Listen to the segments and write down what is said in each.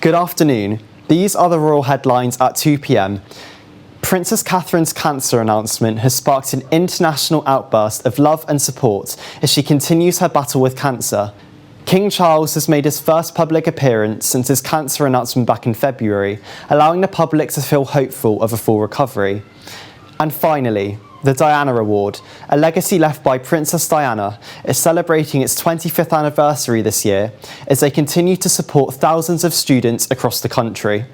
Good afternoon. These are the royal headlines at 2 p.m. Princess Catherine's cancer announcement has sparked an international outburst of love and support as she continues her battle with cancer. King Charles has made his first public appearance since his cancer announcement back in February, allowing the public to feel hopeful of a full recovery. And finally, the Diana Award, a legacy left by Princess Diana, is celebrating its 25th anniversary this year as they continue to support thousands of students across the country.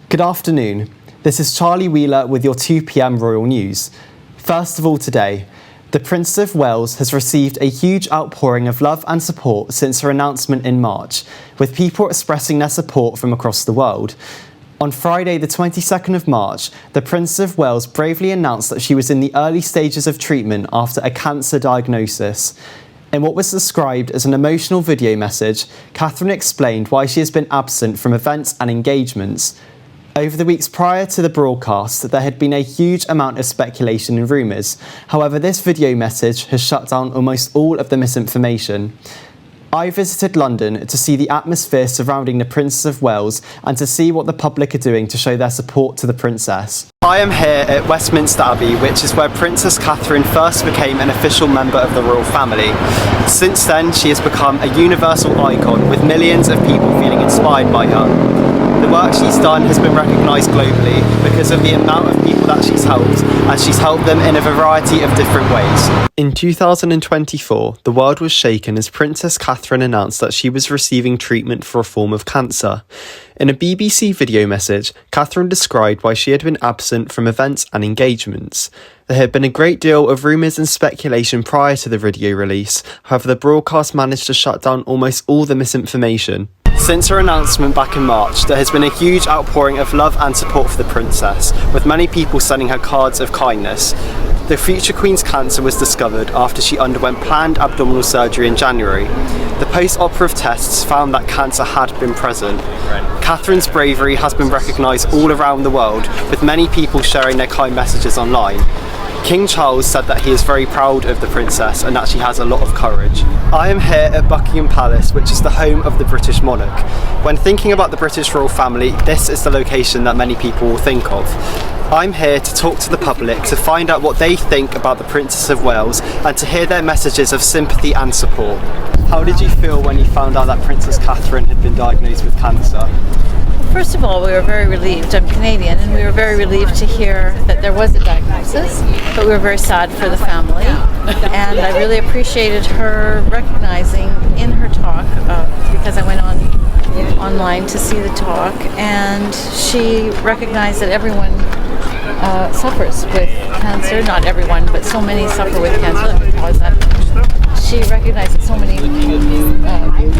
Good afternoon. This is Charlie Wheeler with your 2 p.m. Royal News. First of all today, the Princess of Wales has received a huge outpouring of love and support since her announcement in March, with people expressing their support from across the world. On Friday, the 22nd of March, the Princess of Wales bravely announced that she was in the early stages of treatment after a cancer diagnosis. In what was described as an emotional video message, Catherine explained why she has been absent from events and engagements. Over the weeks prior to the broadcast, there had been a huge amount of speculation and rumours. However, this video message has shut down almost all of the misinformation. I visited London to see the atmosphere surrounding the Princess of Wales and to see what the public are doing to show their support to the princess. I am here at Westminster Abbey, which is where Princess Catherine first became an official member of the royal family. Since then, she has become a universal icon, with millions of people feeling inspired by her. The work she's done has been recognised globally because of the amount of people that she's helped, and she's helped them in a variety of different ways. In 2024, the world was shaken as Princess Catherine announced that she was receiving treatment for a form of cancer. In a BBC video message, Catherine described why she had been absent from events and engagements. There had been a great deal of rumours and speculation prior to the video release, however the broadcast managed to shut down almost all the misinformation. Since her announcement back in March, there has been a huge outpouring of love and support for the princess, with many people sending her cards of kindness. The future Queen's cancer was discovered after she underwent planned abdominal surgery in January. The post-operative tests found that cancer had been present. Catherine's bravery has been recognised all around the world, with many people sharing their kind messages online. King Charles said that he is very proud of the princess and that she has a lot of courage. I am here at Buckingham Palace, which is the home of the British monarch. When thinking about the British royal family, this is the location that many people will think of. I'm here to talk to the public, to find out what they think about the Princess of Wales and to hear their messages of sympathy and support. How did you feel when you found out that Princess Catherine had been diagnosed with cancer? First of all, we were very relieved. I'm Canadian, and we were very relieved to hear that there was a diagnosis, but we were very sad for the family. And I really appreciated her recognizing in her talk, because I went online to see the talk, and she recognized that everyone suffers with cancer. Not everyone, but so many suffer with cancer. She recognized that so many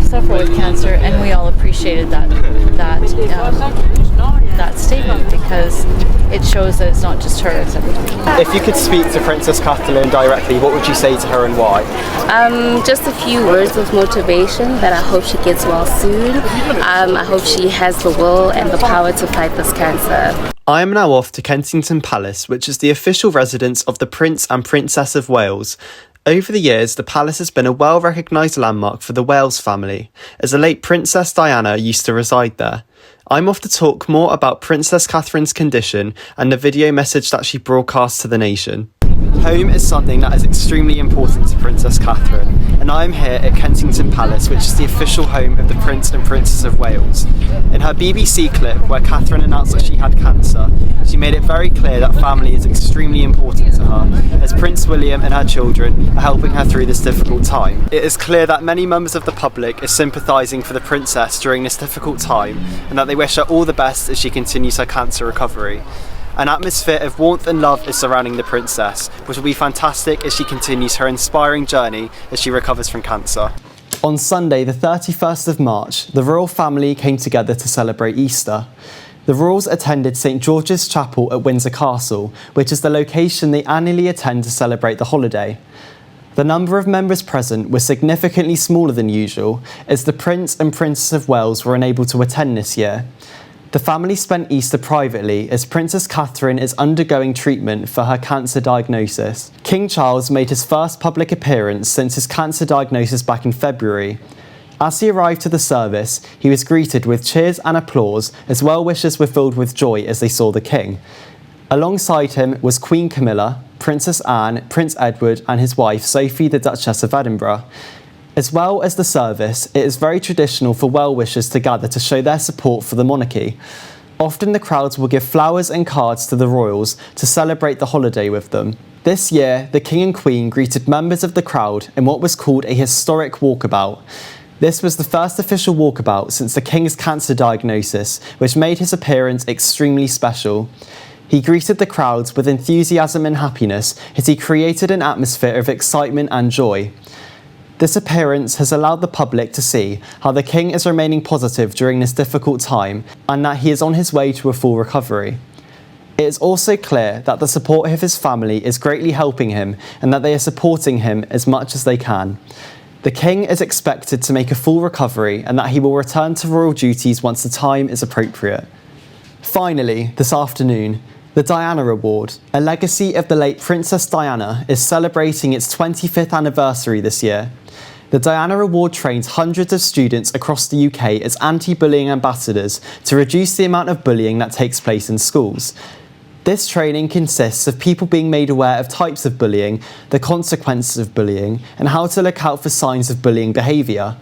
suffer with cancer, and we all appreciated that statement because it shows that it's not just her, it's everybody. If you could speak to Princess Catherine directly, what would you say to her and why? Just a few words of motivation that I hope she gets well soon. I hope she has the will and the power to fight this cancer. I am now off to Kensington Palace, which is the official residence of the Prince and Princess of Wales. Over the years, the palace has been a well-recognised landmark for the Wales family, as the late Princess Diana used to reside there. I'm off to talk more about Princess Catherine's condition and the video message that she broadcast to the nation. Home is something that is extremely important to Princess Catherine, and I am here at Kensington Palace, which is the official home of the Prince and Princess of Wales. In her BBC clip where Catherine announced that she had cancer, she made it very clear that family is extremely important to her, as Prince William and her children are helping her through this difficult time. It is clear that many members of the public are sympathising for the princess during this difficult time, and that they wish her all the best as she continues her cancer recovery. An atmosphere of warmth and love is surrounding the princess, which will be fantastic as she continues her inspiring journey as she recovers from cancer. On Sunday, the 31st of March, the royal family came together to celebrate Easter. The royals attended St George's Chapel at Windsor Castle, which is the location they annually attend to celebrate the holiday. The number of members present was significantly smaller than usual, as the Prince and Princess of Wales were unable to attend this year. The family spent Easter privately as Princess Catherine is undergoing treatment for her cancer diagnosis. King Charles made his first public appearance since his cancer diagnosis back in February. As he arrived to the service, he was greeted with cheers and applause as well-wishers were filled with joy as they saw the King. Alongside him was Queen Camilla, Princess Anne, Prince Edward and his wife Sophie, the Duchess of Edinburgh. As well as the service, it is very traditional for well-wishers to gather to show their support for the monarchy. Often the crowds will give flowers and cards to the royals to celebrate the holiday with them. This year, the King and Queen greeted members of the crowd in what was called a historic walkabout. This was the first official walkabout since the King's cancer diagnosis, which made his appearance extremely special. He greeted the crowds with enthusiasm and happiness as he created an atmosphere of excitement and joy. This appearance has allowed the public to see how the King is remaining positive during this difficult time and that he is on his way to a full recovery. It is also clear that the support of his family is greatly helping him and that they are supporting him as much as they can. The King is expected to make a full recovery and that he will return to royal duties once the time is appropriate. Finally, this afternoon, the Diana Award, a legacy of the late Princess Diana, is celebrating its 25th anniversary this year. The Diana Award trains hundreds of students across the UK as anti-bullying ambassadors to reduce the amount of bullying that takes place in schools. This training consists of people being made aware of types of bullying, the consequences of bullying, and how to look out for signs of bullying behaviour.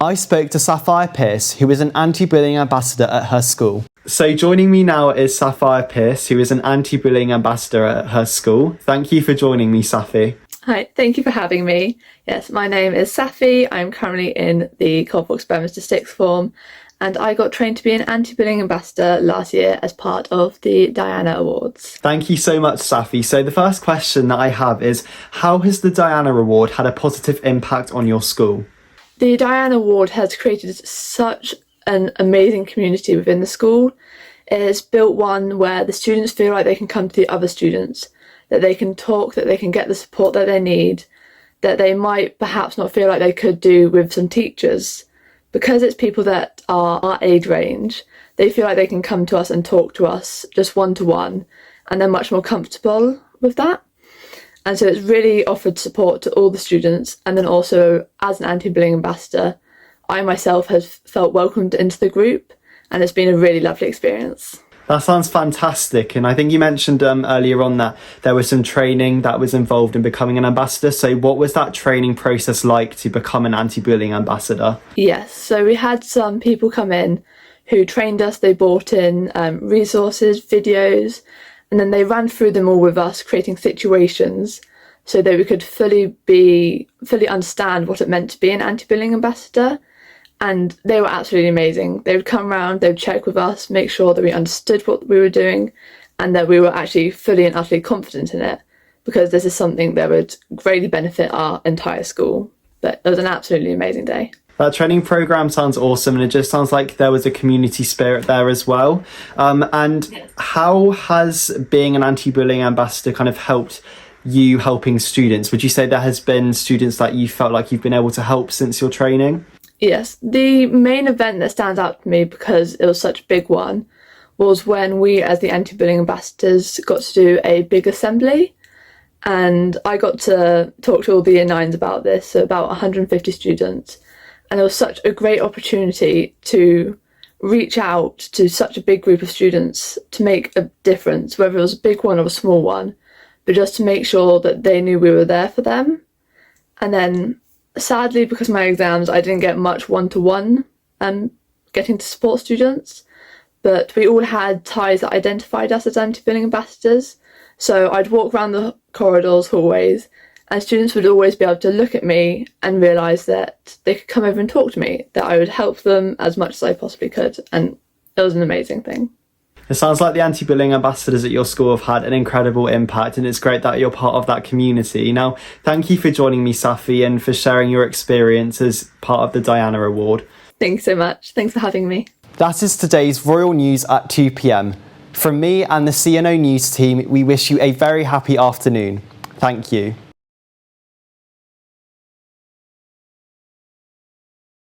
I spoke to Sapphire Pierce, who is an anti-bullying ambassador at her school. So joining me now is Sapphire Pierce, who is an anti-bullying ambassador at her school. Thank you for joining me, Safi. Hi, thank you for having me. Yes, my name is Safi. I'm currently in the Colfax Bedminster Sixth Form, and I got trained to be an anti-bullying ambassador last year as part of the Diana Awards. Thank you so much, Safi. So the first question that I have is, how has the Diana Award had a positive impact on your school? The Diana Award has created such an amazing community within the school. It has built one where the students feel like they can come to the other students, that they can talk, that they can get the support that they need, that they might perhaps not feel like they could do with some teachers. Because it's people that are our age range, they feel like they can come to us and talk to us just one-to-one, and they're much more comfortable with that. And so it's really offered support to all the students. And then also, as an anti-bullying ambassador, I myself have felt welcomed into the group, and it's been a really lovely experience. That sounds fantastic. And I think you mentioned earlier on that there was some training that was involved in becoming an ambassador. So what was that training process like to become an anti-bullying ambassador? Yes, so we had some people come in who trained us. They brought in resources, videos, and then they ran through them all with us, creating situations so that we could fully understand what it meant to be an anti-bullying ambassador. And they were absolutely amazing. They would come around, they would check with us, make sure that we understood what we were doing and that we were actually fully and utterly confident in it, because this is something that would greatly benefit our entire school. But it was an absolutely amazing day. That training programme sounds awesome, and it just sounds like there was a community spirit there as well. And how has being an anti-bullying ambassador kind of helped you helping students? Would you say there has been students that you felt like you've been able to help since your training? Yes, the main event that stands out to me, because it was such a big one, was when we as the anti-bullying ambassadors got to do a big assembly, and I got to talk to all the Year 9s about this, so about 150 students, and it was such a great opportunity to reach out to such a big group of students to make a difference, whether it was a big one or a small one, but just to make sure that they knew we were there for them. And then sadly, because of my exams, I didn't get much one-to-one getting to support students, but we all had ties that identified us as anti-bullying ambassadors. So I'd walk around the corridors, hallways, and students would always be able to look at me and realise that they could come over and talk to me, that I would help them as much as I possibly could, and it was an amazing thing. It sounds like the anti-bullying ambassadors at your school have had an incredible impact, and it's great that you're part of that community. Now, thank you for joining me, Safi, and for sharing your experience as part of the Diana Award. Thanks so much. Thanks for having me. That is today's Royal News at 2 p.m. From me and the CNO News team, we wish you a very happy afternoon. Thank you.